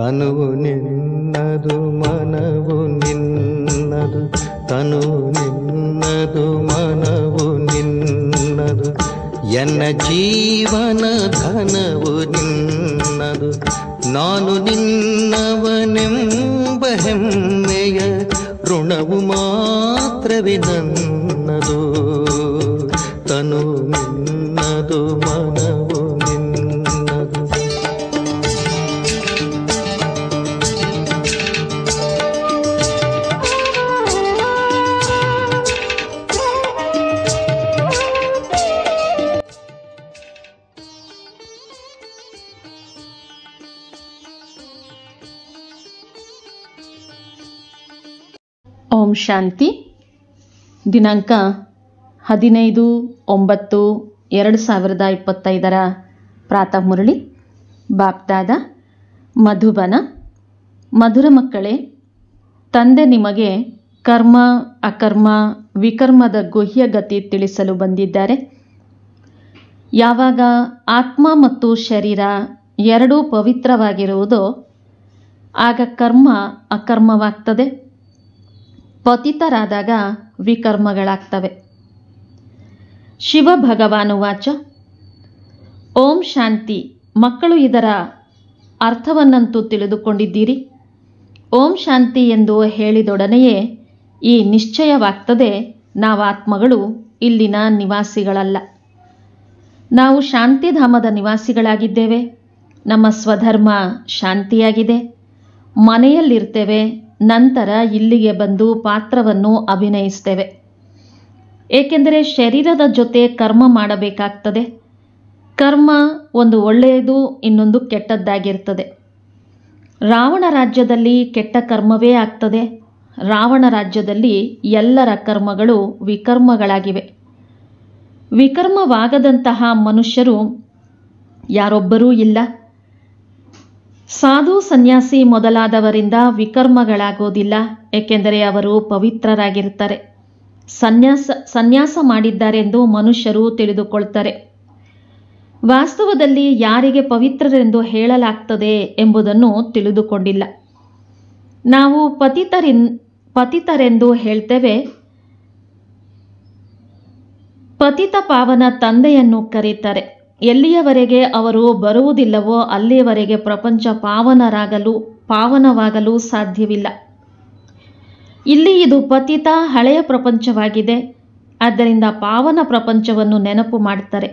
ತನುವು ನಿನ್ನದು ಮನವು ನಿನ್ನದು, ತನುವು ನಿನ್ನದು ಮನವು ನಿನ್ನದು, ಎನ್ನ ಜೀವನ ಧನವು ನಿನ್ನದು. ನಾನು ನಿನ್ನವನೆಂಬ ಹೆಮ್ಮೆಯ ಋಣವು ಮಾತ್ರವೇ ನನ್ನದು. ತನು ನಿನ್ನದು ಮನವು ನಿನ್ನದು. ಓಂ ಶಾಂತಿ. ದಿನಾಂಕ 15/9/2025 ಪ್ರಾತಃ ಮುರಳಿ. ಬಾಪ್ದಾದ ಮಧುಬನ. ಮಧುರ ಮಕ್ಕಳೇ, ತಂದೆ ನಿಮಗೆ ಕರ್ಮ ಅಕರ್ಮ ವಿಕರ್ಮದ ಗುಹ್ಯ ಗತಿ ತಿಳಿಸಲು ಬಂದಿದ್ದಾರೆ. ಯಾವಾಗ ಆತ್ಮ ಮತ್ತು ಶರೀರ ಎರಡೂ ಪವಿತ್ರವಾಗಿರುವುದೋ ಆಗ ಕರ್ಮ ಅಕರ್ಮವಾಗ್ತದೆ, ಪತಿತರಾದಾಗ ವಿಕರ್ಮಗಳಾಗ್ತವೆ. ಶಿವ ಭಗವಾನು ವಾಚ. ಓಂ ಶಾಂತಿ. ಮಕ್ಕಳು ಇದರ ಅರ್ಥವನ್ನಂತೂ ತಿಳಿದುಕೊಂಡಿದ್ದೀರಿ. ಓಂ ಶಾಂತಿ ಎಂದು ಹೇಳಿದೊಡನೆಯೇ ಈ ನಿಶ್ಚಯವಾಗ್ತದೆ, ನಾವು ಆತ್ಮಗಳು ಇಲ್ಲಿನ ನಿವಾಸಿಗಳಲ್ಲ, ನಾವು ಶಾಂತಿಧಾಮದ ನಿವಾಸಿಗಳಾಗಿದ್ದೇವೆ. ನಮ್ಮ ಸ್ವಧರ್ಮ ಶಾಂತಿಯಾಗಿದೆ. ಮನೆಯಲ್ಲಿರ್ತೇವೆ, ನಂತರ ಇಲ್ಲಿಗೆ ಬಂದು ಪಾತ್ರವನ್ನು ಅಭಿನಯಿಸ್ತೇವೆ. ಏಕೆಂದರೆ ಶರೀರದ ಜೊತೆ ಕರ್ಮ ಮಾಡಬೇಕಾಗ್ತದೆ. ಕರ್ಮ ಒಂದು ಒಳ್ಳೆಯದು, ಇನ್ನೊಂದು ಕೆಟ್ಟದ್ದಾಗಿರ್ತದೆ. ರಾವಣ ರಾಜ್ಯದಲ್ಲಿ ಕೆಟ್ಟ ಕರ್ಮವೇ ಆಗ್ತದೆ. ರಾವಣ ರಾಜ್ಯದಲ್ಲಿ ಎಲ್ಲರ ಕರ್ಮಗಳು ವಿಕರ್ಮಗಳಾಗಿವೆ. ವಿಕರ್ಮವಾಗದಂತಹ ಮನುಷ್ಯರು ಯಾರೊಬ್ಬರೂ ಇಲ್ಲ. ಸಾಧು ಸನ್ಯಾಸಿ ಮೊದಲಾದವರಿಂದ ವಿಕರ್ಮಗಳಾಗೋದಿಲ್ಲ, ಏಕೆಂದರೆ ಅವರು ಪವಿತ್ರರಾಗಿರ್ತಾರೆ. ಸನ್ಯಾಸ ಮಾಡಿದ್ದಾರೆಂದು ಮನುಷ್ಯರು ತಿಳಿದುಕೊಳ್ತಾರೆ. ವಾಸ್ತವದಲ್ಲಿ ಯಾರಿಗೆ ಪವಿತ್ರರೆಂದು ಹೇಳಲಾಗ್ತದೆ ಎಂಬುದನ್ನು ತಿಳಿದುಕೊಂಡಿಲ್ಲ. ನಾವು ಪತಿತರೆಂದು ಹೇಳ್ತೇವೆ. ಪತಿತ ಪಾವನ ತಂದೆಯನ್ನು ಕರೀತಾರೆ. ಎಲ್ಲಿಯವರೆಗೆ ಅವರು ಬರುವುದಿಲ್ಲವೋ ಅಲ್ಲಿಯವರೆಗೆ ಪ್ರಪಂಚ ಪಾವನವಾಗಲು ಸಾಧ್ಯವಿಲ್ಲ. ಇಲ್ಲಿ ಇದು ಪತಿತ ಹಳೆಯ ಪ್ರಪಂಚವಾಗಿದೆ. ಆದ್ದರಿಂದ ಪಾವನ ಪ್ರಪಂಚವನ್ನು ನೆನಪು ಮಾಡ್ತಾರೆ.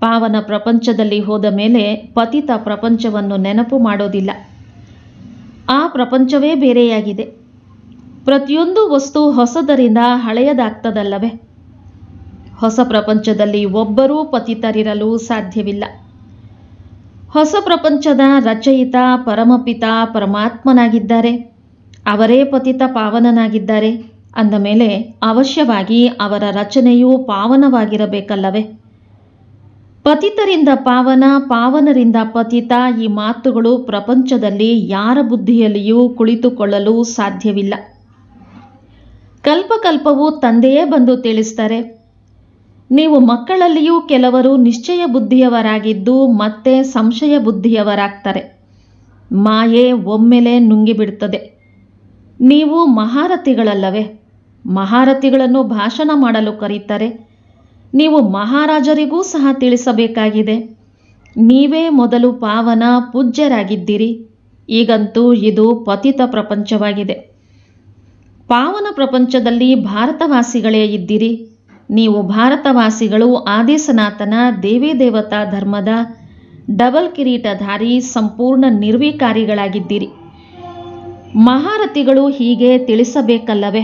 ಪಾವನ ಪ್ರಪಂಚದಲ್ಲಿ ಹೋದ ಮೇಲೆ ಪತಿತ ಪ್ರಪಂಚವನ್ನು ನೆನಪು ಮಾಡೋದಿಲ್ಲ. ಆ ಪ್ರಪಂಚವೇ ಬೇರೆಯಾಗಿದೆ. ಪ್ರತಿಯೊಂದು ವಸ್ತು ಹೊಸದರಿಂದ ಹಳೆಯದಾಗ್ತದಲ್ಲವೇ? ಹೊಸ ಪ್ರಪಂಚದಲ್ಲಿ ಒಬ್ಬರೂ ಪತಿತರಿರಲು ಸಾಧ್ಯವಿಲ್ಲ. ಹೊಸ ಪ್ರಪಂಚದ ರಚಯಿತ ಪರಮಪಿತ ಪರಮಾತ್ಮನಾಗಿದ್ದಾರೆ. ಅವರೇ ಪತಿತ ಪಾವನನಾಗಿದ್ದಾರೆ. ಅಂದ ಮೇಲೆ ಅವಶ್ಯವಾಗಿ ಅವರ ರಚನೆಯೂ ಪಾವನವಾಗಿರಬೇಕಲ್ಲವೇ? ಪತಿತರಿಂದ ಪಾವನ, ಪಾವನರಿಂದ ಪತಿತ, ಈ ಮಾತುಗಳು ಪ್ರಪಂಚದಲ್ಲಿ ಯಾರ ಬುದ್ಧಿಯಲ್ಲಿಯೂ ಕುಳಿತುಕೊಳ್ಳಲು ಸಾಧ್ಯವಿಲ್ಲ. ಕಲ್ಪಕಲ್ಪವೂ ತಂದೆಯೇ ಬಂದು ತಿಳಿಸ್ತಾರೆ. ನೀವು ಮಕ್ಕಳಲ್ಲಿಯೂ ಕೆಲವರು ನಿಶ್ಚಯ ಬುದ್ಧಿಯವರಾಗಿದ್ದು ಮತ್ತೆ ಸಂಶಯ ಬುದ್ಧಿಯವರಾಗ್ತಾರೆ. ಮಾಯೆ ಒಮ್ಮೆಲೆ ನುಂಗಿಬಿಡ್ತದೆ. ನೀವು ಮಹಾರಥಿಗಳಲ್ಲವೇ? ಮಹಾರಥಿಗಳನ್ನು ಭಾಷಣ ಮಾಡಲು ಕರೀತಾರೆ. ನೀವು ಮಹಾರಾಜರಿಗೂ ಸಹ ತಿಳಿಸಬೇಕಾಗಿದೆ. ನೀವೇ ಮೊದಲು ಪಾವನ ಪೂಜ್ಯರಾಗಿದ್ದೀರಿ. ಈಗಂತೂ ಇದು ಪತಿತ ಪ್ರಪಂಚವಾಗಿದೆ. ಪಾವನ ಪ್ರಪಂಚದಲ್ಲಿ ಭಾರತವಾಸಿಗಳೇ ಇದ್ದೀರಿ. ನೀವು ಭಾರತವಾಸಿಗಳು ಆದಿ ಸನಾತನ ದೇವಿ ದೇವತಾ ಧರ್ಮದ ಡಬಲ್ ಕಿರೀಟಧಾರಿ ಸಂಪೂರ್ಣ ನಿರ್ವಿಕಾರಿಗಳಾಗಿದ್ದೀರಿ. ಮಹಾರಥಿಗಳು ಹೀಗೆ ತಿಳಿಸಬೇಕಲ್ಲವೇ?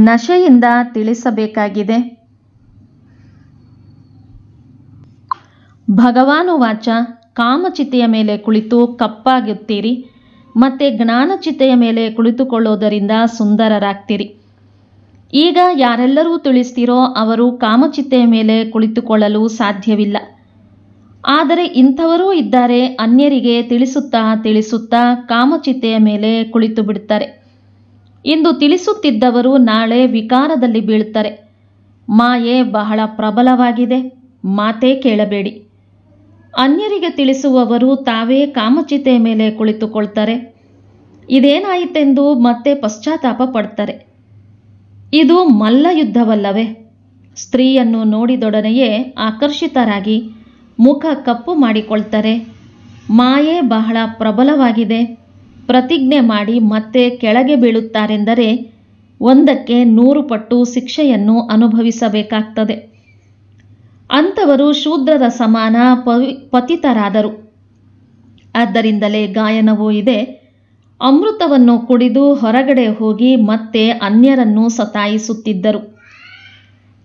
ನಶೆಯಿಂದ ತಿಳಿಸಬೇಕಾಗಿದೆ. ಭಗವಾನು ವಾಚ. ಕಾಮಚಿತೆಯ ಮೇಲೆ ಕುಳಿತು ಕಪ್ಪಾಗುತ್ತೀರಿ, ಮತ್ತೆ ಜ್ಞಾನಚಿತೆಯ ಮೇಲೆ ಕುಳಿತುಕೊಳ್ಳೋದರಿಂದ ಸುಂದರರಾಗ್ತೀರಿ. ಈಗ ಯಾರೆಲ್ಲರೂ ತಿಳಿಸ್ತೀರೋ ಅವರು ಕಾಮಚಿತೆಯ ಮೇಲೆ ಕುಳಿತುಕೊಳ್ಳಲು ಸಾಧ್ಯವಿಲ್ಲ. ಆದರೆ ಇಂಥವರೂ ಇದ್ದಾರೆ. ಅನ್ಯರಿಗೆ ತಿಳಿಸುತ್ತಾ ಕಾಮಚಿತೆಯ ಮೇಲೆ ಕುಳಿತು ಬಿಡ್ತಾರೆ. ಇಂದು ತಿಳಿಸುತ್ತಿದ್ದವರು ನಾಳೆ ವಿಕಾರದಲ್ಲಿ ಬೀಳ್ತಾರೆ. ಮಾಯೆ ಬಹಳ ಪ್ರಬಲವಾಗಿದೆ. ಮಾತೇ ಕೇಳಬೇಡಿ. ಅನ್ಯರಿಗೆ ತಿಳಿಸುವವರು ತಾವೇ ಕಾಮಚಿತೆಯ ಮೇಲೆ ಕುಳಿತುಕೊಳ್ತಾರೆ. ಇದೇನಾಯಿತೆಂದು ಮತ್ತೆ ಪಶ್ಚಾತ್ತಾಪ ಪಡ್ತಾರೆ. ಇದು ಮಲ್ಲ ಯುದ್ಧವಲ್ಲವೇ? ಸ್ತ್ರೀಯನ್ನು ನೋಡಿದೊಡನೆಯೇ ಆಕರ್ಷಿತರಾಗಿ ಮುಖ ಕಪ್ಪು ಮಾಡಿಕೊಳ್ತಾರೆ. ಮಾಯೆ ಬಹಳ ಪ್ರಬಲವಾಗಿದೆ. ಪ್ರತಿಜ್ಞೆ ಮಾಡಿ ಮತ್ತೆ ಕೆಳಗೆ ಬೀಳುತ್ತಾರೆಂದರೆ 100ಕ್ಕೆ 100 ಪಟ್ಟು ಶಿಕ್ಷೆಯನ್ನು ಅನುಭವಿಸಬೇಕಾಗ್ತದೆ. ಅಂಥವರು ಶೂದ್ರರ ಸಮಾನ ಪತಿತರಾದರು. ಆದ್ದರಿಂದಲೇ ಗಾಯನವೂ ಇದೆ. ಅಮೃತವನ್ನು ಕುಡಿದು ಹೊರಗಡೆ ಹೋಗಿ ಮತ್ತೆ ಅನ್ಯರನ್ನು ಸತಾಯಿಸುತ್ತಿದ್ದರು.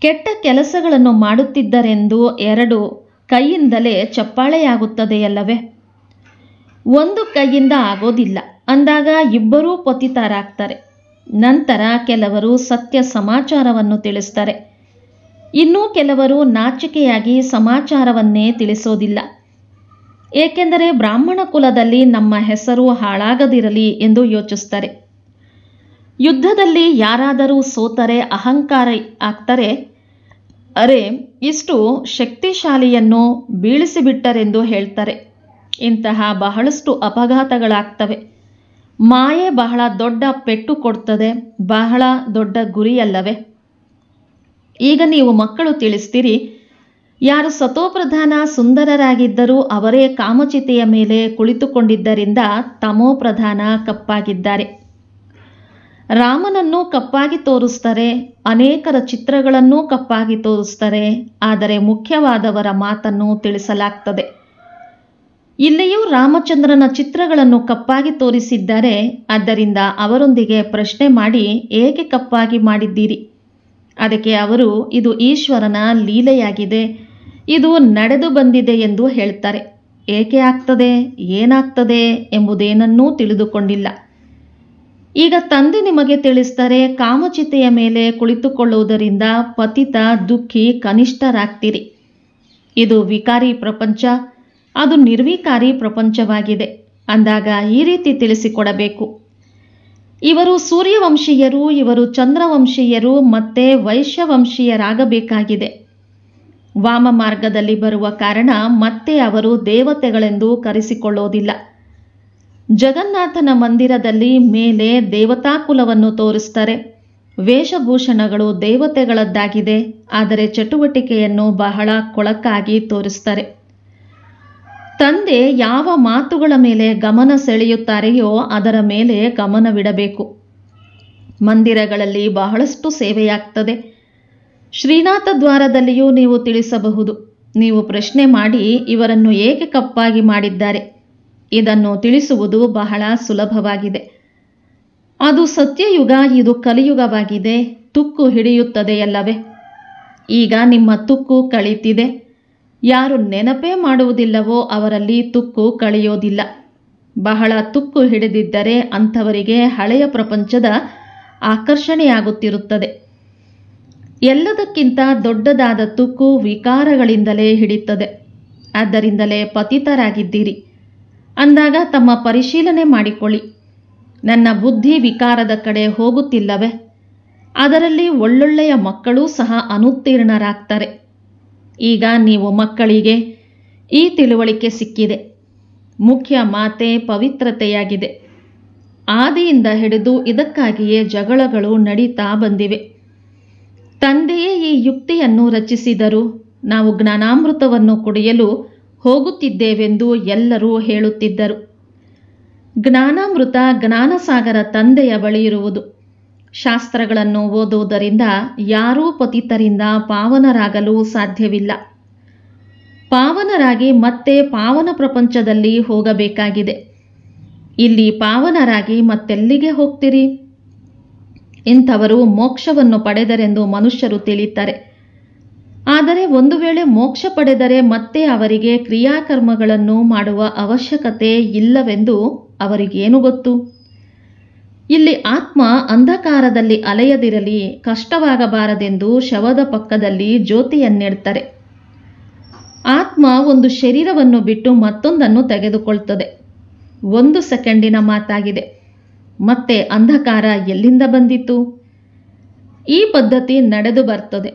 ಕೆಟ್ಟ ಕೆಲಸಗಳನ್ನು ಮಾಡುತ್ತಿದ್ದರೆಂದು 2 ಕೈಯಿಂದಲೇ ಚಪ್ಪಾಳೆಯಾಗುತ್ತದೆಯಲ್ಲವೇ? 1 ಕೈಯಿಂದ ಆಗೋದಿಲ್ಲ ಅಂದಾಗ ಇಬ್ಬರೂ ಪತಿತರಾಗ್ತಾರೆ. ನಂತರ ಕೆಲವರು ಸತ್ಯ ಸಮಾಚಾರವನ್ನು ತಿಳಿಸ್ತಾರೆ. ಇನ್ನೂ ಕೆಲವರು ನಾಚಿಕೆಯಾಗಿ ಸಮಾಚಾರವನ್ನೇ ತಿಳಿಸೋದಿಲ್ಲ. ಏಕೆಂದರೆ ಬ್ರಾಹ್ಮಣ ಕುಲದಲ್ಲಿ ನಮ್ಮ ಹೆಸರು ಹಾಳಾಗದಿರಲಿ ಎಂದು ಯೋಚಿಸ್ತಾರೆ. ಯುದ್ಧದಲ್ಲಿ ಯಾರಾದರೂ ಸೋತರೆ ಅಹಂಕಾರ ಆಗ್ತಾರೆ. ಅರೆ, ಇಷ್ಟು ಶಕ್ತಿಶಾಲಿಯನ್ನು ಬೀಳಿಸಿಬಿಟ್ಟರೆಂದು ಹೇಳ್ತಾರೆ. ಇಂತಹ ಬಹಳಷ್ಟು ಅಪಘಾತಗಳಾಗ್ತವೆ. ಮಾಯೆ ಬಹಳ ದೊಡ್ಡ ಪೆಟ್ಟು ಕೊಡ್ತದೆ. ಬಹಳ ದೊಡ್ಡ ಗುರಿಯಲ್ಲವೇ? ಈಗ ನೀವು ಮಕ್ಕಳು ತಿಳಿಸ್ತೀರಿ, ಯಾರು ಸತೋಪ್ರಧಾನ ಸುಂದರರಾಗಿದ್ದರೂ ಅವರೇ ಕಾಮಚಿತೆಯ ಮೇಲೆ ಕುಳಿತುಕೊಂಡಿದ್ದರಿಂದ ತಮೋಪ್ರಧಾನ ಕಪ್ಪಾಗಿದ್ದಾರೆ. ರಾಮನನ್ನು ಕಪ್ಪಾಗಿ ತೋರಿಸ್ತಾರೆ, ಅನೇಕರ ಚಿತ್ರಗಳನ್ನೂ ಕಪ್ಪಾಗಿ ತೋರಿಸ್ತಾರೆ. ಆದರೆ ಮುಖ್ಯವಾದವರ ಮಾತನ್ನು ತಿಳಿಸಲಾಗ್ತದೆ. ಇಲ್ಲಿಯೂ ರಾಮಚಂದ್ರನ ಚಿತ್ರಗಳನ್ನು ಕಪ್ಪಾಗಿ ತೋರಿಸಿದ್ದಾರೆ. ಆದ್ದರಿಂದ ಅವರೊಂದಿಗೆ ಪ್ರಶ್ನೆ ಮಾಡಿ, ಏಕೆ ಕಪ್ಪಾಗಿ ಮಾಡಿದ್ದೀರಿ? ಅದಕ್ಕೆ ಅವರು, ಇದು ಈಶ್ವರನ ಲೀಲೆಯಾಗಿದೆ, ಇದು ನಡೆದು ಬಂದಿದೆ ಎಂದು ಹೇಳ್ತಾರೆ. ಏಕೆ ಆಗ್ತದೆ, ಏನಾಗ್ತದೆ ಎಂಬುದೇನನ್ನೂ ತಿಳಿದುಕೊಂಡಿಲ್ಲ. ಈಗ ತಂದೆ ನಿಮಗೆ ತಿಳಿಸ್ತಾರೆ, ಕಾಮಚಿತೆಯ ಮೇಲೆ ಕುಳಿತುಕೊಳ್ಳುವುದರಿಂದ ಪತಿತ ದುಃಖಿ ಕನಿಷ್ಠರಾಗ್ತೀರಿ. ಇದು ವಿಕಾರಿ ಪ್ರಪಂಚ, ಅದು ನಿರ್ವಿಕಾರಿ ಪ್ರಪಂಚವಾಗಿದೆ ಅಂದಾಗ ಈ ರೀತಿ ತಿಳಿಸಿಕೊಡಬೇಕು. ಇವರು ಸೂರ್ಯವಂಶೀಯರು, ಇವರು ಚಂದ್ರವಂಶೀಯರು ಮತ್ತೆ ವೈಶ್ಯವಂಶೀಯರಾಗಬೇಕಾಗಿದೆ. ವಾಮ ಮಾರ್ಗದಲ್ಲಿ ಬರುವ ಕಾರಣ ಮತ್ತೆ ಅವರು ದೇವತೆಗಳೆಂದು ಕರೆಸಿಕೊಳ್ಳೋದಿಲ್ಲ. ಜಗನ್ನಾಥನ ಮಂದಿರದಲ್ಲಿ ಮೇಲೆ ದೇವತಾಕುಲವನ್ನು ತೋರಿಸ್ತಾರೆ. ವೇಷಭೂಷಣಗಳು ದೇವತೆಗಳದ್ದಾಗಿದೆ, ಆದರೆ ಚಟುವಟಿಕೆಯನ್ನು ಬಹಳ ಕೊಳಕಾಗಿ ತೋರಿಸ್ತಾರೆ. ತಂದೆ ಯಾವ ಮಾತುಗಳ ಮೇಲೆ ಗಮನ ಸೆಳೆಯುತ್ತಾರೆಯೋ ಅದರ ಮೇಲೆ ಗಮನವಿಡಬೇಕು. ಮಂದಿರಗಳಲ್ಲಿ ಬಹಳಷ್ಟು ಸೇವೆಯಾಗ್ತದೆ. ಶ್ರೀನಾಥ ದ್ವಾರದಲ್ಲಿಯೂ ನೀವು ತಿಳಿಸಬಹುದು. ನೀವು ಪ್ರಶ್ನೆ ಮಾಡಿ, ಇವರನ್ನು ಏಕೆ ಕಪ್ಪಾಗಿ ಮಾಡಿದ್ದಾರೆ? ಇದನ್ನು ತಿಳಿಸುವುದು ಬಹಳ ಸುಲಭವಾಗಿದೆ. ಅದು ಸತ್ಯಯುಗ, ಇದು ಕಲಿಯುಗವಾಗಿದೆ. ತುಕ್ಕು ಹಿಡಿಯುತ್ತದೆಯಲ್ಲವೇ? ಈಗ ನಿಮ್ಮ ತುಕ್ಕು ಕಳೀತಿದೆ. ಯಾರು ನೆನಪೇ ಮಾಡುವುದಿಲ್ಲವೋ ಅವರಲ್ಲಿ ತುಕ್ಕು ಕಳೆಯೋದಿಲ್ಲ. ಬಹಳ ತುಕ್ಕು ಹಿಡಿದಿದ್ದರೆ ಅಂಥವರಿಗೆ ಹಳೆಯ ಪ್ರಪಂಚದ ಆಕರ್ಷಣೆಯಾಗುತ್ತಿರುತ್ತದೆ. ಎಲ್ಲದಕ್ಕಿಂತ ದೊಡ್ಡದಾದ ತುಕ್ಕು ವಿಕಾರಗಳಿಂದಲೇ ಹಿಡಿಯುತ್ತದೆ. ಆದ್ದರಿಂದಲೇ ಪತಿತರಾಗಿದ್ದೀರಿ ಅಂದಾಗ ತಮ್ಮ ಪರಿಶೀಲನೆ ಮಾಡಿಕೊಳ್ಳಿ. ನನ್ನ ಬುದ್ಧಿ ವಿಕಾರದ ಕಡೆ ಹೋಗುತ್ತಿಲ್ಲವೇ? ಅದರಲ್ಲಿ ಒಳ್ಳೊಳ್ಳೆಯ ಮಕ್ಕಳೂ ಸಹ ಅನುತ್ತೀರ್ಣರಾಗ್ತಾರೆ. ಈಗ ನೀವು ಮಕ್ಕಳಿಗೆ ಈ ತಿಳುವಳಿಕೆ ಸಿಕ್ಕಿದೆ. ಮುಖ್ಯ ಮಾತೆ ಪವಿತ್ರತೆಯಾಗಿದೆ. ಆದಿಯಿಂದ ಹಿಡಿದು ಇದಕ್ಕಾಗಿಯೇ ಜಗಳಗಳು ನಡೀತಾ ಬಂದಿವೆ. ತಂದೆಯೇ ಈ ಯುಕ್ತಿಯನ್ನು ರಚಿಸಿದರು. ನಾವು ಜ್ಞಾನಾಮೃತವನ್ನು ಕುಡಿಯಲು ಹೋಗುತ್ತಿದ್ದೇವೆಂದು ಎಲ್ಲರೂ ಹೇಳುತ್ತಿದ್ದರು. ಜ್ಞಾನಾಮೃತ ಜ್ಞಾನಸಾಗರ ತಂದೆಯ ಬಳಿ ಇರುವುದು. ಶಾಸ್ತ್ರಗಳನ್ನು ಓದುವುದರಿಂದ ಯಾರೂ ಪತಿತರಿಂದ ಪಾವನರಾಗಲು ಸಾಧ್ಯವಿಲ್ಲ. ಪಾವನರಾಗಿ ಮತ್ತೆ ಪಾವನ ಪ್ರಪಂಚದಲ್ಲಿ ಹೋಗಬೇಕಾಗಿದೆ. ಇಲ್ಲಿ ಪಾವನರಾಗಿ ಮತ್ತೆಲ್ಲಿಗೆ ಹೋಗ್ತೀರಿ? ಇಂಥವರು ಮೋಕ್ಷವನ್ನು ಪಡೆದರೆಂದು ಮನುಷ್ಯರು ತಿಳಿತಾರೆ. ಆದರೆ ಒಂದು ವೇಳೆ ಮೋಕ್ಷ ಪಡೆದರೆ ಮತ್ತೆ ಅವರಿಗೆ ಕ್ರಿಯಾಕರ್ಮಗಳನ್ನು ಮಾಡುವ ಅವಶ್ಯಕತೆ ಇಲ್ಲವೆಂದು ಅವರಿಗೇನು ಗೊತ್ತು? ಇಲ್ಲಿ ಆತ್ಮ ಅಂಧಕಾರದಲ್ಲಿ ಅಲೆಯದಿರಲಿ, ಕಷ್ಟವಾಗಬಾರದೆಂದು ಶವದ ಪಕ್ಕದಲ್ಲಿ ಜ್ಯೋತಿಯನ್ನಿಡ್ತಾರೆ. ಆತ್ಮ ಒಂದು ಶರೀರವನ್ನು ಬಿಟ್ಟು ಮತ್ತೊಂದನ್ನು ತೆಗೆದುಕೊಳ್ತದೆ. 1 ಸೆಕೆಂಡಿನ ಮಾತಾಗಿದೆ. ಮತ್ತೆ ಅಂಧಕಾರ ಎಲ್ಲಿಂದ ಬಂದಿತು? ಈ ಪದ್ಧತಿ ನಡೆದು ಬರ್ತದೆ.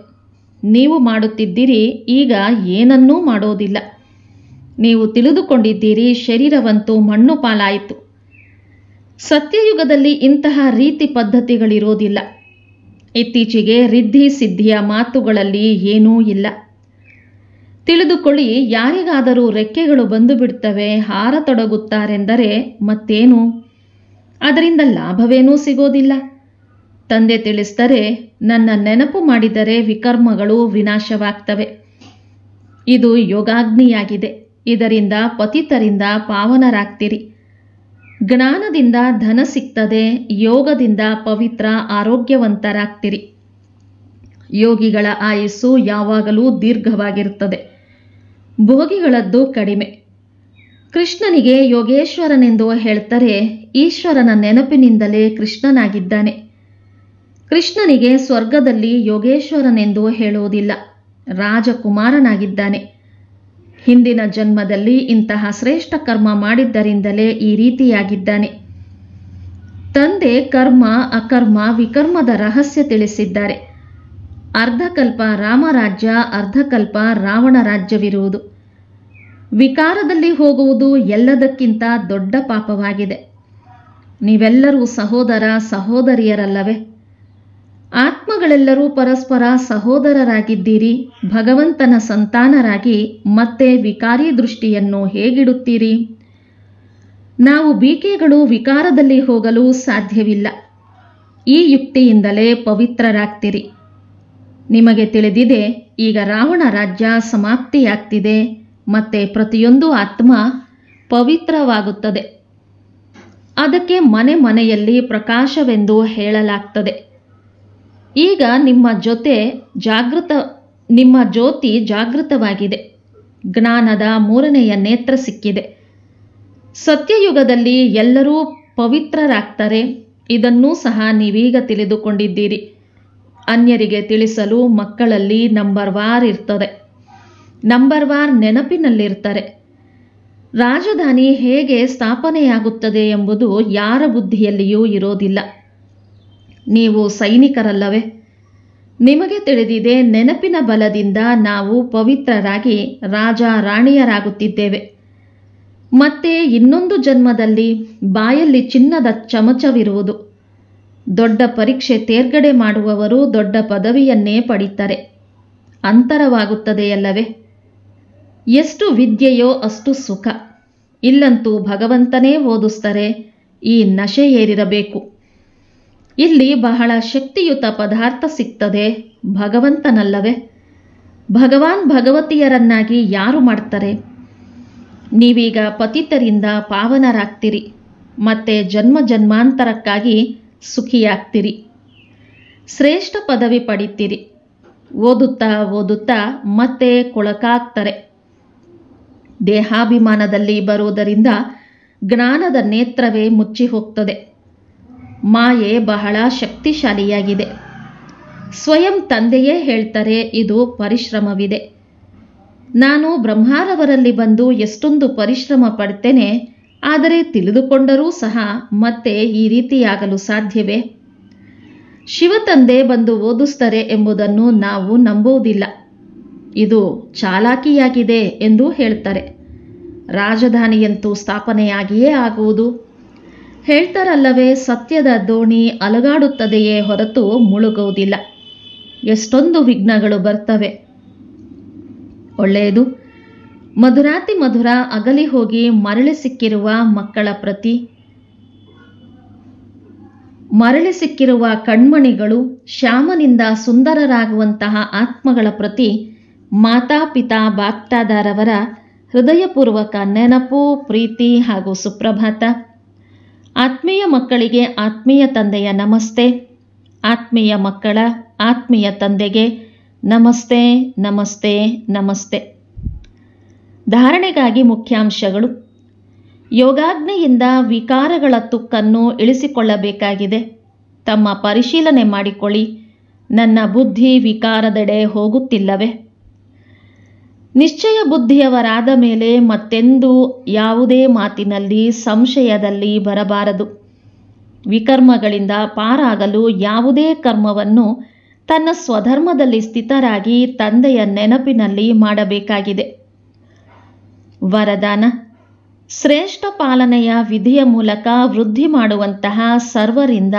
ನೀವು ಮಾಡುತ್ತಿದ್ದೀರಿ. ಈಗ ಏನನ್ನೂ ಮಾಡೋದಿಲ್ಲ. ನೀವು ತಿಳಿದುಕೊಂಡಿದ್ದೀರಿ, ಶರೀರವಂತೂ ಮಣ್ಣು ಪಾಲಾಯಿತು. ಸತ್ಯಯುಗದಲ್ಲಿ ಇಂತಹ ರೀತಿ ಪದ್ಧತಿಗಳಿರೋದಿಲ್ಲ. ಇತ್ತೀಚೆಗೆ ರಿದ್ಧಿ ಸಿದ್ಧಿಯ ಮಾತುಗಳಲ್ಲಿ ಏನೂ ಇಲ್ಲ. ತಿಳಿದುಕೊಳ್ಳಿ, ಯಾರಿಗಾದರೂ ರೆಕ್ಕೆಗಳು ಬಂದು ಬಿಡ್ತವೆ, ಹಾರತೊಡಗುತ್ತಾರೆಂದರೆ ಮತ್ತೇನು? ಅದರಿಂದ ಲಾಭವೇನೂ ಸಿಗೋದಿಲ್ಲ. ತಂದೆ ತಿಳಿಸ್ತಾರೆ, ನನ್ನ ನೆನಪು ಮಾಡಿದರೆ ವಿಕರ್ಮಗಳು ವಿನಾಶವಾಗ್ತವೆ. ಇದು ಯೋಗಾಗ್ನಿಯಾಗಿದೆ. ಇದರಿಂದ ಪತಿತರಿಂದ ಪಾವನರಾಗ್ತಿರಿ. ಜ್ಞಾನದಿಂದ ಧನ ಸಿಗ್ತದೆ, ಯೋಗದಿಂದ ಪವಿತ್ರ ಆರೋಗ್ಯವಂತರಾಗ್ತಿರಿ. ಯೋಗಿಗಳ ಆಯುಸ್ಸು ಯಾವಾಗಲೂ ದೀರ್ಘವಾಗಿರುತ್ತದೆ, ಭೋಗಿಗಳದ್ದು ಕಡಿಮೆ. ಕೃಷ್ಣನಿಗೆ ಯೋಗೇಶ್ವರನೆಂದು ಹೇಳ್ತಾರೆ. ಈಶ್ವರನ ನೆನಪಿನಿಂದಲೇ ಕೃಷ್ಣನಾಗಿದ್ದಾನೆ. ಕೃಷ್ಣನಿಗೆ ಸ್ವರ್ಗದಲ್ಲಿ ಯೋಗೇಶ್ವರನೆಂದು ಹೇಳುವುದಿಲ್ಲ, ರಾಜಕುಮಾರನಾಗಿದ್ದಾನೆ. ಹಿಂದಿನ ಜನ್ಮದಲ್ಲಿ ಇಂತಹ ಶ್ರೇಷ್ಠ ಕರ್ಮ ಮಾಡಿದ್ದರಿಂದಲೇ ಈ ರೀತಿಯಾಗಿದ್ದಾನೆ. ತಂದೆ ಕರ್ಮ ಅಕರ್ಮ ವಿಕರ್ಮದ ರಹಸ್ಯ ತಿಳಿಸಿದ್ದಾರೆ. ಅರ್ಧಕಲ್ಪ ರಾಮರಾಜ್ಯ, ಅರ್ಧಕಲ್ಪ ರಾವಣ ರಾಜ್ಯವಿರುವುದು. ವಿಕಾರದಲ್ಲಿ ಹೋಗುವುದು ಎಲ್ಲದಕ್ಕಿಂತ ದೊಡ್ಡ ಪಾಪವಾಗಿದೆ. ನೀವೆಲ್ಲರೂ ಸಹೋದರ ಸಹೋದರಿಯರಲ್ಲವೇ? ಆತ್ಮಗಳೆಲ್ಲರೂ ಪರಸ್ಪರ ಸಹೋದರರಾಗಿದ್ದೀರಿ. ಭಗವಂತನ ಸಂತಾನರಾಗಿ ಮತ್ತೆ ವಿಕಾರಿ ದೃಷ್ಟಿಯನ್ನು ಹೇಗಿಡುತ್ತೀರಿ? ನಾವು ಬೀಕೆಗಳು ವಿಕಾರದಲ್ಲಿ ಹೋಗಲು ಸಾಧ್ಯವಿಲ್ಲ. ಈ ಯುಕ್ತಿಯಿಂದಲೇ ಪವಿತ್ರರಾಗ್ತಿರಿ. ನಿಮಗೆ ತಿಳಿದಿದೆ, ಈಗ ರಾವಣ ರಾಜ್ಯ ಸಮಾಪ್ತಿಯಾಗ್ತಿದೆ. ಮತ್ತೆ ಪ್ರತಿಯೊಂದು ಆತ್ಮ ಪವಿತ್ರವಾಗುತ್ತದೆ. ಅದಕ್ಕೆ ಮನೆ ಮನೆಯಲ್ಲಿ ಪ್ರಕಾಶವೆಂದು ಹೇಳಲಾಗ್ತದೆ. ಈಗ ನಿಮ್ಮ ಜ್ಯೋತಿ ಜಾಗೃತವಾಗಿದೆ. ಜ್ಞಾನದ ಮೂರನೆಯ ನೇತ್ರ ಸಿಕ್ಕಿದೆ. ಸತ್ಯಯುಗದಲ್ಲಿ ಎಲ್ಲರೂ ಪವಿತ್ರರಾಗ್ತಾರೆ. ಇದನ್ನೂ ಸಹ ನೀವೀಗ ತಿಳಿದುಕೊಂಡಿದ್ದೀರಿ. ಅನ್ಯರಿಗೆ ತಿಳಿಸಲು ಮಕ್ಕಳಲ್ಲಿ ನಂಬರ್ ವಾರ್ ಇರ್ತದೆ. ನಂಬರ್ ವಾರ್ ನೆನಪಿನಲ್ಲಿರ್ತಾರೆ. ರಾಜಧಾನಿ ಹೇಗೆ ಸ್ಥಾಪನೆಯಾಗುತ್ತದೆ ಎಂಬುದು ಯಾರ ಬುದ್ಧಿಯಲ್ಲಿಯೂ ಇರೋದಿಲ್ಲ. ನೀವು ಸೈನಿಕರಲ್ಲವೇ? ನಿಮಗೆ ತಿಳಿದಿದೆ, ನೆನಪಿನ ಬಲದಿಂದ ನಾವು ಪವಿತ್ರರಾಗಿ ರಾಜ ರಾಣಿಯರಾಗುತ್ತಿದ್ದೇವೆ. ಮತ್ತೆ ಇನ್ನೊಂದು ಜನ್ಮದಲ್ಲಿ ಬಾಯಲ್ಲಿ ಚಿನ್ನದ ಚಮಚವಿರುವುದು. ದೊಡ್ಡ ಪರೀಕ್ಷೆ ತೇರ್ಗಡೆ ಮಾಡುವವರು ದೊಡ್ಡ ಪದವಿಯನ್ನೇ ಪಡೀತಾರೆ. ಅಂತರವಾಗುತ್ತದೆಯಲ್ಲವೇ? ಎಷ್ಟು ವಿದ್ಯೆಯೋ ಅಷ್ಟು ಸುಖ. ಇಲ್ಲಂತೂ ಭಗವಂತನೇ ಓದಿಸ್ತಾರೆ. ಈ ನಶೆ ಏರಿರಬೇಕು. ಇಲ್ಲಿ ಬಹಳ ಶಕ್ತಿಯುತ ಪದಾರ್ಥ ಸಿಗ್ತದೆ. ಭಗವಂತನಲ್ಲವೇ? ಭಗವಾನ್ ಭಗವತಿಯರನ್ನಾಗಿ ಯಾರು ಮಾಡ್ತಾರೆ? ನೀವೀಗ ಪತಿತರಿಂದ ಪಾವನರಾಗ್ತಿರಿ. ಮತ್ತೆ ಜನ್ಮ ಜನ್ಮಾಂತರಕ್ಕಾಗಿ ಸುಖಿಯಾಗ್ತಿರಿ. ಶ್ರೇಷ್ಠ ಪದವಿ ಪಡಿತೀರಿ. ಓದುತ್ತಾ ಓದುತ್ತಾ ಮತ್ತೆ ಕೊಳಕಾಗ್ತಾರೆ. ದೇಹಾಭಿಮಾನದಲ್ಲಿ ಬರುವುದರಿಂದ ಜ್ಞಾನದ ನೇತ್ರವೇ ಮುಚ್ಚಿ ಹೋಗ್ತದೆ. ಮಾಯೆ ಬಹಳ ಶಕ್ತಿಶಾಲಿಯಾಗಿದೆ. ಸ್ವಯಂ ತಂದೆಯೇ ಹೇಳ್ತಾರೆ, ಇದು ಪರಿಶ್ರಮವಿದೆ. ನಾನು ಬ್ರಹ್ಮಾರವರಲ್ಲಿ ಬಂದು ಎಷ್ಟೊಂದು ಪರಿಶ್ರಮ ಪಡ್ತೇನೆ. ಆದರೆ ತಿಳಿದುಕೊಂಡರೂ ಸಹ ಮತ್ತೆ ಈ ರೀತಿಯಾಗಲು ಸಾಧ್ಯವೇ? ಶಿವತಂದೆ ಬಂದು ಓದಿಸ್ತಾರೆ ಎಂಬುದನ್ನು ನಾವು ನಂಬುವುದಿಲ್ಲ. ಇದು ಚಾಲಾಕಿಯಾಗಿದೆ ಎಂದು ಹೇಳ್ತಾರೆ. ರಾಜಧಾನಿಯಂತೂ ಸ್ಥಾಪನೆಯಾಗಿಯೇ ಆಗುವುದು. ಹೇಳ್ತಾರಲ್ಲವೇ, ಸತ್ಯದ ದೋಣಿ ಅಲಗಾಡುತ್ತದೆಯೇ ಹೊರತು ಮುಳುಗುವುದಿಲ್ಲ. ಎಷ್ಟೊಂದು ವಿಘ್ನಗಳು ಬರ್ತವೆ. ಒಳ್ಳೆಯದು. ಮಧುರಾತಿ ಮಧುರ ಅಗಲಿ ಹೋಗಿ ಮರಳಿ ಸಿಕ್ಕಿರುವ ಮಕ್ಕಳ ಪ್ರತಿ, ಮರಳಿ ಸಿಕ್ಕಿರುವ ಕಣ್ಮಣಿಗಳು, ಶ್ಯಾಮನಿಂದ ಸುಂದರರಾಗುವಂತಹ ಆತ್ಮಗಳ ಪ್ರತಿ ಮಾತಾಪಿತಾ ಬಾಪ್ತಾದಾರವರ ಹೃದಯಪೂರ್ವಕ ನೆನಪು, ಪ್ರೀತಿ ಹಾಗೂ ಸುಪ್ರಭಾತ. ಆತ್ಮೀಯ ಮಕ್ಕಳಿಗೆ ಆತ್ಮೀಯ ತಂದೆಯ ನಮಸ್ತೆ. ಆತ್ಮೀಯ ಮಕ್ಕಳ ಆತ್ಮೀಯ ತಂದೆಗೆ ನಮಸ್ತೆ ನಮಸ್ತೆ ನಮಸ್ತೆ. ಧಾರಣೆಗಾಗಿ ಮುಖ್ಯಾಂಶಗಳು. ಯೋಗಾಗ್ನಿಯಿಂದ ವಿಕಾರಗಳ ತುಕ್ಕನ್ನು ಇಳಿಸಿಕೊಳ್ಳಬೇಕಾಗಿದೆ. ತಮ್ಮ ಪರಿಶೀಲನೆ ಮಾಡಿಕೊಳ್ಳಿ. ನನ್ನ ಬುದ್ಧಿ ವಿಕಾರದೆಡೆ ಹೋಗುತ್ತಿಲ್ಲವೇ? ನಿಶ್ಚಯ ಬುದ್ಧಿಯವರಾದ ಮೇಲೆ ಮತ್ತೆಂದೂ ಯಾವುದೇ ಮಾತಿನಲ್ಲಿ ಸಂಶಯದಲ್ಲಿ ಬರಬಾರದು. ವಿಕರ್ಮಗಳಿಂದ ಪಾರಾಗಲು ಯಾವುದೇ ಕರ್ಮವನ್ನು ತನ್ನ ಸ್ವಧರ್ಮದಲ್ಲಿ ಸ್ಥಿತರಾಗಿ ತಂದೆಯ ನೆನಪಿನಲ್ಲಿ ಮಾಡಬೇಕಾಗಿದೆ. ವರದಾನ: ಶ್ರೇಷ್ಠ ಪಾಲನೆಯ ವಿಧಿಯ ಮೂಲಕ ವೃದ್ಧಿ ಮಾಡುವಂತಹ ಸರ್ವರಿಂದ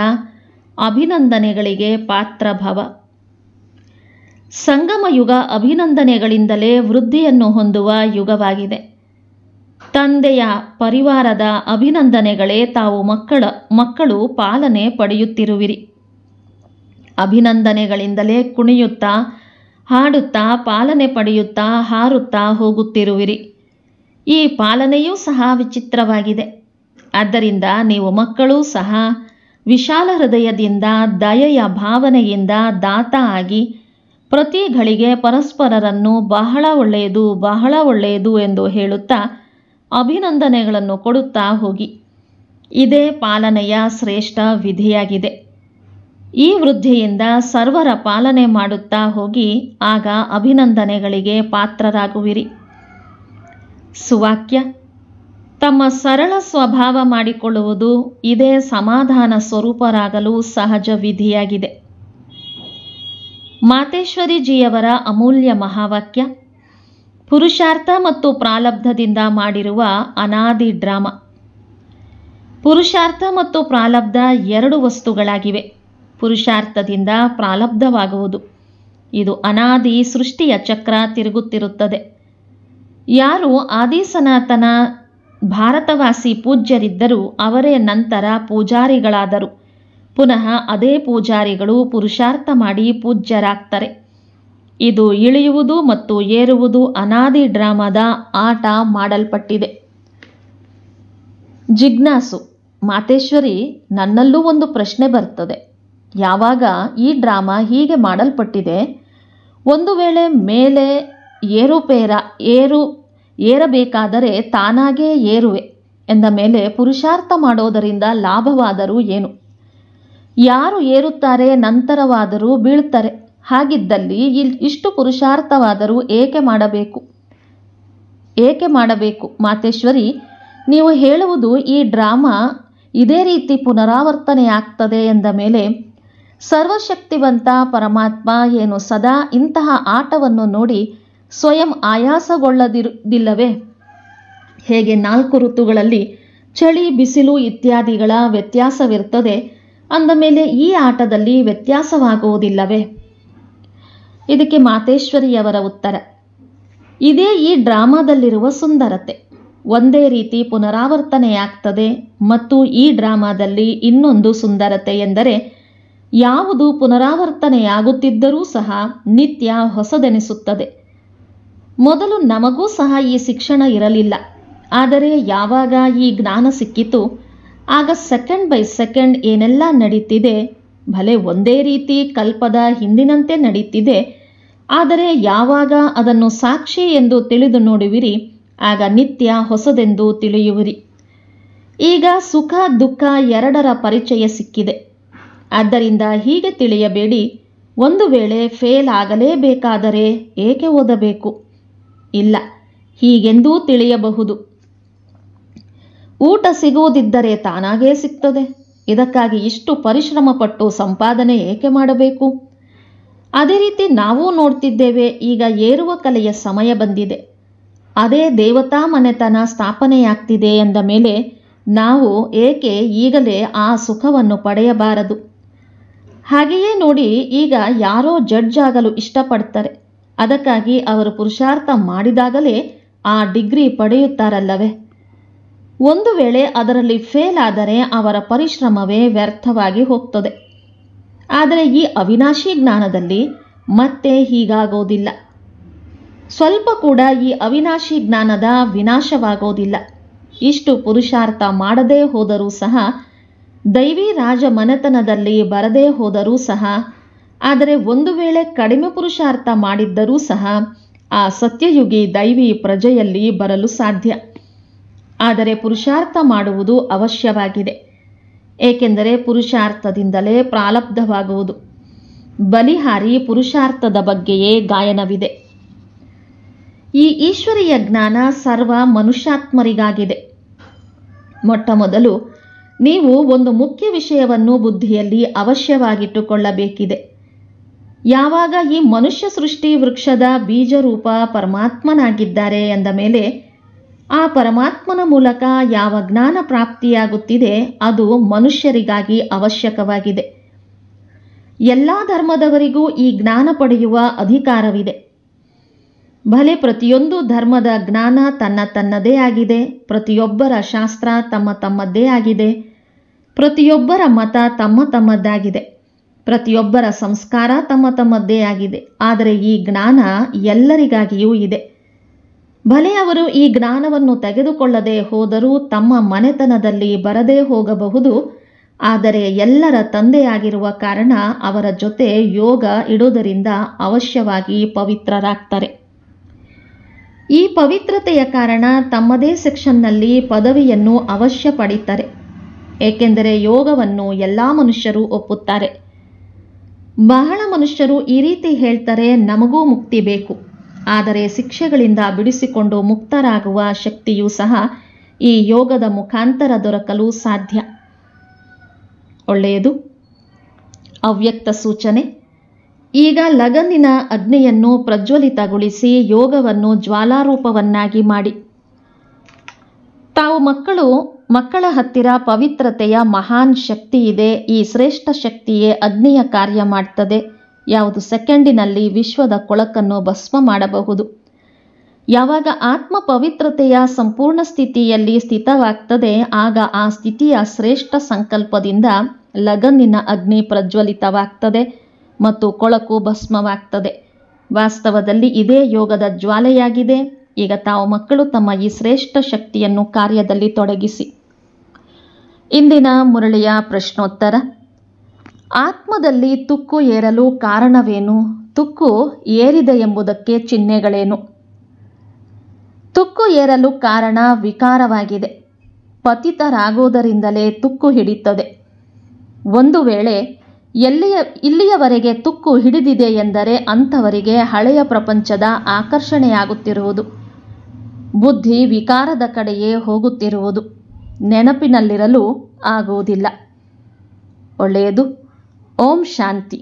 ಅಭಿನಂದನೆಗಳಿಗೆ ಪಾತ್ರಭವ. ಸಂಗಮ ಯುಗ ಅಭಿನಂದನೆಗಳಿಂದಲೇ ವೃದ್ಧಿಯನ್ನು ಹೊಂದುವ ಯುಗವಾಗಿದೆ. ತಂದೆಯ ಪರಿವಾರದ ಅಭಿನಂದನೆಗಳೇ ತಾವು ಮಕ್ಕಳು ಪಾಲನೆ ಪಡೆಯುತ್ತಿರುವಿರಿ. ಅಭಿನಂದನೆಗಳಿಂದಲೇ ಕುಣಿಯುತ್ತಾ ಹಾಡುತ್ತಾ ಪಾಲನೆ ಪಡೆಯುತ್ತಾ ಹಾರುತ್ತಾ ಹೋಗುತ್ತಿರುವಿರಿ. ಈ ಪಾಲನೆಯೂ ಸಹ ವಿಚಿತ್ರವಾಗಿದೆ. ಆದ್ದರಿಂದ ನೀವು ಮಕ್ಕಳೂ ಸಹ ವಿಶಾಲ ಹೃದಯದಿಂದ ದಯೆಯ ಭಾವನೆಯಿಂದ ದಾತ ಆಗಿ ಪ್ರತಿ ಘಳಿಗೆ ಪರಸ್ಪರರನ್ನು ಬಹಳ ಒಳ್ಳೆಯದು ಬಹಳ ಒಳ್ಳೆಯದು ಎಂದು ಹೇಳುತ್ತಾ ಅಭಿನಂದನೆಗಳನ್ನು ಕೊಡುತ್ತಾ ಹೋಗಿ. ಇದೇ ಪಾಲನೆಯ ಶ್ರೇಷ್ಠ ವಿಧಿಯಾಗಿದೆ. ಈ ವೃದ್ಧಿಯಿಂದ ಸರ್ವರ ಪಾಲನೆ ಮಾಡುತ್ತಾ ಹೋಗಿ ಆಗ ಅಭಿನಂದನೆಗಳಿಗೆ ಪಾತ್ರರಾಗುವಿರಿ. ಸುವಾಕ್ಯ: ತಮ್ಮ ಸರಳ ಸ್ವಭಾವ ಮಾಡಿಕೊಳ್ಳುವುದು ಇದೇ ಸಮಾಧಾನ ಸ್ವರೂಪರಾಗಲು ಸಹಜ ವಿಧಿಯಾಗಿದೆ. ಮಾತೇಶ್ವರಿಜಿಯವರ ಅಮೂಲ್ಯ ಮಹಾವಾಕ್ಯ: ಪುರುಷಾರ್ಥ ಮತ್ತು ಪ್ರಾರಬ್ಧದಿಂದ ಮಾಡಿರುವ ಅನಾದಿ ಡ್ರಾಮಾ. ಪುರುಷಾರ್ಥ ಮತ್ತು ಪ್ರಾರಬ್ಧ ಎರಡು ವಸ್ತುಗಳಾಗಿವೆ. ಪುರುಷಾರ್ಥದಿಂದ ಪ್ರಾರಬ್ಧವಾಗುವುದು. ಇದು ಅನಾದಿ ಸೃಷ್ಟಿಯ ಚಕ್ರ ತಿರುಗುತ್ತಿರುತ್ತದೆ. ಯಾರು ಆದಿ ಸನಾತನ ಭಾರತವಾಸಿ ಪೂಜ್ಯರಿದ್ದರೂ ಅವರೇ ನಂತರ ಪೂಜಾರಿಗಳಾದರು. ಪುನಃ ಅದೇ ಪೂಜಾರಿಗಳು ಪುರುಷಾರ್ಥ ಮಾಡಿ ಪೂಜ್ಯರಾಗ್ತಾರೆ. ಇದು ಇಳಿಯುವುದು ಮತ್ತು ಏರುವುದು ಅನಾದಿ ಡ್ರಾಮಾದ ಆಟ ಮಾಡಲ್ಪಟ್ಟಿದೆ. ಜಿಜ್ಞಾಸು: ಮಾತೇಶ್ವರಿ, ನನ್ನಲ್ಲೂ ಒಂದು ಪ್ರಶ್ನೆ ಬರ್ತದೆ. ಯಾವಾಗ ಈ ಡ್ರಾಮಾ ಹೀಗೆ ಮಾಡಲ್ಪಟ್ಟಿದೆ, ಒಂದು ವೇಳೆ ಮೇಲೆ ಏರಬೇಕಾದರೆ ತಾನಾಗೇ ಏರುವೆ ಎಂದ ಮೇಲೆ ಪುರುಷಾರ್ಥ ಮಾಡೋದರಿಂದ ಲಾಭವಾದರೂ ಏನು? ಯಾರು ಏರುತ್ತಾರೆ ನಂತರವಾದರೂ ಬೀಳ್ತಾರೆ. ಹಾಗಿದ್ದಲ್ಲಿ ಇಷ್ಟು ಪುರುಷಾರ್ಥವಾದರೂ ಏಕೆ ಮಾಡಬೇಕು? ಮಾತೇಶ್ವರಿ, ನೀವು ಹೇಳುವುದು ಈ ಡ್ರಾಮಾ ಇದೇ ರೀತಿ ಪುನರಾವರ್ತನೆಯಾಗ್ತದೆ ಎಂದ ಮೇಲೆ ಸರ್ವಶಕ್ತಿವಂತ ಪರಮಾತ್ಮ ಏನು ಸದಾ ಇಂತಹ ಆಟವನ್ನು ನೋಡಿ ಸ್ವಯಂ ಆಯಾಸಗೊಳ್ಳದಿಲ್ಲವೇ? ಹೇಗೆ 4 ಋತುಗಳಲ್ಲಿ ಚಳಿ ಬಿಸಿಲು ಇತ್ಯಾದಿಗಳ ವ್ಯತ್ಯಾಸವಿರ್ತದೆ, ಅಂದ ಮೇಲೆ ಈ ಆಟದಲ್ಲಿ ವ್ಯತ್ಯಾಸವಾಗುವುದಿಲ್ಲವೇ? ಇದಕ್ಕೆ ಮಾತೇಶ್ವರಿಯವರ ಉತ್ತರ: ಇದೇ ಈ ಡ್ರಾಮಾದಲ್ಲಿರುವ ಸುಂದರತೆ. ಒಂದೇ ರೀತಿ ಪುನರಾವರ್ತನೆಯಾಗ್ತದೆ. ಮತ್ತು ಈ ಡ್ರಾಮಾದಲ್ಲಿ ಇನ್ನೊಂದು ಸುಂದರತೆ ಎಂದರೆ ಯಾವುದು ಪುನರಾವರ್ತನೆಯಾಗುತ್ತಿದ್ದರೂ ಸಹ ನಿತ್ಯ ಹೊಸದೆನಿಸುತ್ತದೆ. ಮೊದಲು ನಮಗೂ ಸಹ ಈ ಶಿಕ್ಷಣ ಇರಲಿಲ್ಲ. ಆದರೆ ಯಾವಾಗ ಈ ಜ್ಞಾನ ಸಿಕ್ಕಿತು ಆಗ ಸೆಕೆಂಡ್ ಬೈ ಸೆಕೆಂಡ್ ಏನೆಲ್ಲ ನಡೀತಿದೆ, ಭಲೆ ಒಂದೇ ರೀತಿ ಕಲ್ಪದ ಹಿಂದಿನಂತೆ ನಡೀತಿದೆ. ಆದರೆ ಯಾವಾಗ ಅದನ್ನು ಸಾಕ್ಷಿ ಎಂದು ತಿಳಿದು ನೋಡುವಿರಿ ಆಗ ನಿತ್ಯ ಹೊಸದೆಂದು ತಿಳಿಯುವಿರಿ. ಈಗ ಸುಖ ದುಃಖ ಎರಡರ ಪರಿಚಯ ಸಿಕ್ಕಿದೆ. ಆದ್ದರಿಂದ ಹೀಗೆ ತಿಳಿಯಬೇಡಿ, ಒಂದು ವೇಳೆ ಫೇಲ್ ಆಗಲೇಬೇಕಾದರೆ ಏಕೆ ಓದಬೇಕು? ಇಲ್ಲ, ಹೀಗೆಂದೂ ತಿಳಿಯಬಹುದು. ಊಟ ಸಿಗುವುದಿದ್ದರೆ ತಾನಾಗೇ ಸಿಗ್ತದೆ. ಇದಕ್ಕಾಗಿ ಇಷ್ಟು ಪರಿಶ್ರಮ ಪಟ್ಟು ಸಂಪಾದನೆ ಏಕೆ ಮಾಡಬೇಕು? ಅದೇ ರೀತಿ ನಾವು ನೋಡ್ತಿದ್ದೇವೆ. ಈಗ ಏರುವ ಕಲೆಯ ಸಮಯ ಬಂದಿದೆ. ಅದೇ ದೇವತಾ ಮನೆತನ ಸ್ಥಾಪನೆಯಾಗ್ತಿದೆ ಎಂದ ಮೇಲೆ ನಾವು ಏಕೆ ಈಗಲೇ ಆ ಸುಖವನ್ನು ಪಡೆಯಬಾರದು? ಹಾಗೆಯೇ ನೋಡಿ, ಈಗ ಯಾರೋ ಜಡ್ಜ್ ಆಗಲು ಇಷ್ಟಪಡ್ತಾರೆ. ಅದಕ್ಕಾಗಿ ಅವರು ಪುರುಷಾರ್ಥ ಮಾಡಿದಾಗಲೇ ಆ ಡಿಗ್ರಿ ಪಡೆಯುತ್ತಾರಲ್ಲವೇ? ಒಂದು ವೇಳೆ ಅದರಲ್ಲಿ ಫೇಲ್ ಆದರೆ ಅವರ ಪರಿಶ್ರಮವೇ ವ್ಯರ್ಥವಾಗಿ ಹೋಗ್ತದೆ. ಆದರೆ ಈ ಅವಿನಾಶಿ ಜ್ಞಾನದಲ್ಲಿ ಮತ್ತೆ ಹೀಗಾಗೋದಿಲ್ಲ. ಸ್ವಲ್ಪ ಕೂಡ ಈ ಅವಿನಾಶಿ ಜ್ಞಾನದ ವಿನಾಶವಾಗೋದಿಲ್ಲ. ಇಷ್ಟು ಪುರುಷಾರ್ಥ ಮಾಡದೇ ಹೋದರೂ ಸಹ, ದೈವಿ ರಾಜ ಮನೆತನದಲ್ಲಿ ಬರದೇ ಹೋದರೂ ಸಹ, ಆದರೆ ಒಂದು ವೇಳೆ ಕಡಿಮೆ ಪುರುಷಾರ್ಥ ಮಾಡಿದ್ದರೂ ಸಹ ಆ ಸತ್ಯಯುಗಿ ದೈವಿ ಪ್ರಜೆಯಲ್ಲಿ ಬರಲು ಸಾಧ್ಯ. ಆದರೆ ಪುರುಷಾರ್ಥ ಮಾಡುವುದು ಅವಶ್ಯವಾಗಿದೆ. ಏಕೆಂದರೆ ಪುರುಷಾರ್ಥದಿಂದಲೇ ಪ್ರಾರಬ್ಧವಾಗುವುದು. ಬಲಿಹಾರಿ ಪುರುಷಾರ್ಥದ ಬಗ್ಗೆಯೇ ಗಾಯನವಿದೆ. ಈ ಈಶ್ವರೀಯ ಜ್ಞಾನ ಸರ್ವ ಮನುಷ್ಯಾತ್ಮರಿಗಾಗಿದೆ. ಮೊಟ್ಟ ಮೊದಲು ನೀವು ಒಂದು ಮುಖ್ಯ ವಿಷಯವನ್ನು ಬುದ್ಧಿಯಲ್ಲಿ ಅವಶ್ಯವಾಗಿಟ್ಟುಕೊಳ್ಳಬೇಕಿದೆ. ಯಾವಾಗ ಈ ಮನುಷ್ಯ ಸೃಷ್ಟಿ ವೃಕ್ಷದ ಬೀಜರೂಪ ಪರಮಾತ್ಮನಾಗಿದ್ದಾರೆ ಎಂದ ಮೇಲೆ ಆ ಪರಮಾತ್ಮನ ಮೂಲಕ ಯಾವ ಜ್ಞಾನ ಪ್ರಾಪ್ತಿಯಾಗುತ್ತಿದೆ ಅದು ಮನುಷ್ಯರಿಗಾಗಿ ಅವಶ್ಯಕವಾಗಿದೆ. ಎಲ್ಲ ಧರ್ಮದವರಿಗೂ ಈ ಜ್ಞಾನ ಪಡೆಯುವ ಅಧಿಕಾರವಿದೆ. ಭಲೆ ಪ್ರತಿಯೊಂದು ಧರ್ಮದ ಜ್ಞಾನ ತನ್ನದೇ ಆಗಿದೆ, ಪ್ರತಿಯೊಬ್ಬರ ಶಾಸ್ತ್ರ ತಮ್ಮದ್ದೇ ಆಗಿದೆ, ಪ್ರತಿಯೊಬ್ಬರ ಮತ ತಮ್ಮದ್ದಾಗಿದೆ, ಪ್ರತಿಯೊಬ್ಬರ ಸಂಸ್ಕಾರ ತಮ್ಮದ್ದೇ ಆಗಿದೆ. ಆದರೆ ಈ ಜ್ಞಾನ ಎಲ್ಲರಿಗಾಗಿಯೂ ಇದೆ. ಭಲೆ ಅವರು ಈ ಜ್ಞಾನವನ್ನು ತೆಗೆದುಕೊಳ್ಳದೆ ಹೋದರೂ ತಮ್ಮ ಮನೆತನದಲ್ಲಿ ಬರದೇ ಹೋಗಬಹುದು. ಆದರೆ ಎಲ್ಲರ ತಂದೆಯಾಗಿರುವ ಕಾರಣ ಅವರ ಜೊತೆ ಯೋಗ ಇಡುವುದರಿಂದ ಅವಶ್ಯವಾಗಿ ಪವಿತ್ರರಾಗ್ತಾರೆ. ಈ ಪವಿತ್ರತೆಯ ಕಾರಣ ತಮ್ಮದೇ ಸೆಕ್ಷನ್ನಲ್ಲಿ ಪದವಿಯನ್ನು ಅವಶ್ಯ ಪಡೀತಾರೆ. ಏಕೆಂದರೆ ಯೋಗವನ್ನು ಎಲ್ಲ ಮನುಷ್ಯರು ಒಪ್ಪುತ್ತಾರೆ. ಬಹಳ ಮನುಷ್ಯರು ಈ ರೀತಿ ಹೇಳ್ತಾರೆ, ನಮಗೂ ಮುಕ್ತಿ ಬೇಕು. ಆದರೆ ಶಿಕ್ಷೆಗಳಿಂದ ಬಿಡಿಸಿಕೊಂಡು ಮುಕ್ತರಾಗುವ ಶಕ್ತಿಯೂ ಸಹ ಈ ಯೋಗದ ಮುಖಾಂತರ ದೊರಕಲು ಸಾಧ್ಯ. ಒಳ್ಳೆಯದು. ಅವ್ಯಕ್ತ ಸೂಚನೆ. ಈಗ ಲಗನ್ನಿನ ಅಗ್ನಿಯನ್ನು ಪ್ರಜ್ವಲಿತಗೊಳಿಸಿ ಯೋಗವನ್ನು ಜ್ವಾಲಾರೂಪವನ್ನಾಗಿ ಮಾಡಿ. ತಾವು ಮಕ್ಕಳ ಹತ್ತಿರ ಪವಿತ್ರತೆಯ ಮಹಾನ್ ಶಕ್ತಿ ಇದೆ. ಈ ಶ್ರೇಷ್ಠ ಶಕ್ತಿಯೇ ಅಗ್ನಿಯ ಕಾರ್ಯ ಮಾಡ್ತದೆ. ಯಾವುದು ಸೆಕೆಂಡಿನಲ್ಲಿ ವಿಶ್ವದ ಕೊಳಕನ್ನು ಭಸ್ಮ ಮಾಡಬಹುದು. ಯಾವಾಗ ಆತ್ಮ ಪವಿತ್ರತೆಯ ಸಂಪೂರ್ಣ ಸ್ಥಿತಿಯಲ್ಲಿ ಸ್ಥಿತವಾಗ್ತದೆ, ಆಗ ಆ ಸ್ಥಿತಿಯ ಶ್ರೇಷ್ಠ ಸಂಕಲ್ಪದಿಂದ ಲಗನ್ನಿನ ಅಗ್ನಿ ಪ್ರಜ್ವಲಿತವಾಗ್ತದೆ ಮತ್ತು ಕೊಳಕು ಭಸ್ಮವಾಗ್ತದೆ. ವಾಸ್ತವದಲ್ಲಿ ಇದೇ ಯೋಗದ ಜ್ವಾಲೆಯಾಗಿದೆ. ಈಗ ತಾವು ಮಕ್ಕಳು ತಮ್ಮ ಈ ಶ್ರೇಷ್ಠ ಶಕ್ತಿಯನ್ನು ಕಾರ್ಯದಲ್ಲಿ ತೊಡಗಿಸಿ. ಇಂದಿನ ಮುರಳಿಯ ಪ್ರಶ್ನೋತ್ತರ. ಆತ್ಮದಲ್ಲಿ ತುಕ್ಕು ಏರಲು ಕಾರಣವೇನು? ತುಕ್ಕು ಏರಿದೆ ಎಂಬುದಕ್ಕೆ ಚಿಹ್ನೆಗಳೇನು? ತುಕ್ಕು ಏರಲು ಕಾರಣ ವಿಕಾರವಾಗಿದೆ. ಪತಿತರಾಗುವುದರಿಂದಲೇ ತುಕ್ಕು ಹಿಡಿಯುತ್ತದೆ. ಒಂದು ವೇಳೆ ಇಲ್ಲಿಯವರೆಗೆ ತುಕ್ಕು ಹಿಡಿದಿದೆ ಎಂದರೆ ಅಂಥವರಿಗೆ ಹಳೆಯ ಪ್ರಪಂಚದ ಆಕರ್ಷಣೆಯಾಗುತ್ತಿರುವುದು, ಬುದ್ಧಿ ವಿಕಾರದ ಕಡೆಯೇ ಹೋಗುತ್ತಿರುವುದು, ನೆನಪಿನಲ್ಲಿರಲು ಆಗುವುದಿಲ್ಲ. ಒಳ್ಳೆಯದು. ಓಂ ಶಾಂತಿ.